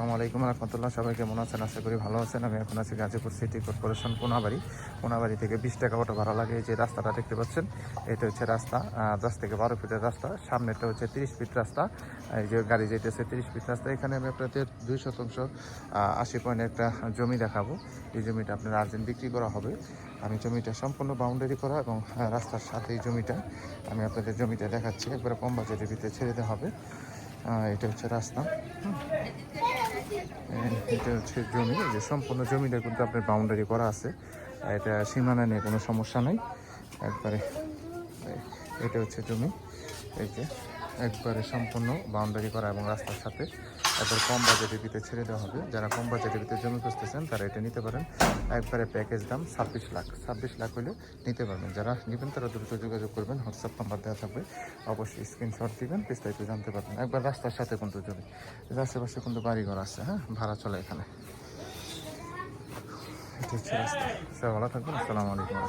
আসসালামু আলাইকুম রহমতুল্লাহ। সবাই কেমন আছেন? আশা করি ভালো আছেন। আমি এখন আছি গাজীপুর সিটি কর্পোরেশন কোনাবাড়ি থেকে 20 টাকা অটো ভাড়া লাগে। এই যে রাস্তাটা দেখতে পাচ্ছেন, এটা হচ্ছে রাস্তা 10 থেকে 12 ফিটের রাস্তা। সামনেটা হচ্ছে 30 ফিট রাস্তা। এই যে গাড়ি যেতেছে 30 ফিট রাস্তা। এখানে আমি আপনাদের 2 শতাংশ 80 পয়েন্ট একটা জমি দেখাবো। এই জমিটা আপনার আর্জেন্ট বিক্রি করা হবে। আমি জমিটা সম্পূর্ণ বাউন্ডারি করা এবং রাস্তার সাথে এই জমিটা আমি আপনাদের জমিটা দেখাচ্ছি। একবারে কম বাজেটের ভিতরে ছেড়ে দেওয়া হবে। এটা হচ্ছে রাস্তা। এটা হচ্ছে জমি। এই যে সম্পূর্ণ জমিটা কিন্তু আপনার বাউন্ডারি করা আছে। এটা সীমানা নিয়ে কোনো সমস্যা নাই। একবারে এটা হচ্ছে জমি। এই যে একবারে সম্পূর্ণ বাউন্ডারি করা এবং রাস্তার সাথে একবার কম বাজেটের ভিতরে ছেড়ে দেওয়া হবে। যারা কম বাজেটের ভিতরে জমি খুঁজতেছেন তারা এটা নিতে পারেন। একবারে প্যাকেজ দাম 26 লাখ হলে নিতে পারবেন। যারা নেবেন তারা দ্রুত যোগাযোগ করবেন। হোয়াটসঅ্যাপ নাম্বার দেওয়া থাকবে, অবশ্যই স্ক্রিনশট দিবেন, বিস্তারিত জানতে পারবেন। একবার রাস্তার সাথে কিন্তু জমি, আশেপাশে কিন্তু বাড়িঘর আছে, হ্যাঁ, ভাড়া চলে এখানে। এটা হচ্ছে রাস্তা। সবাই ভালো থাকবেন। আসসালামু আলাইকুম।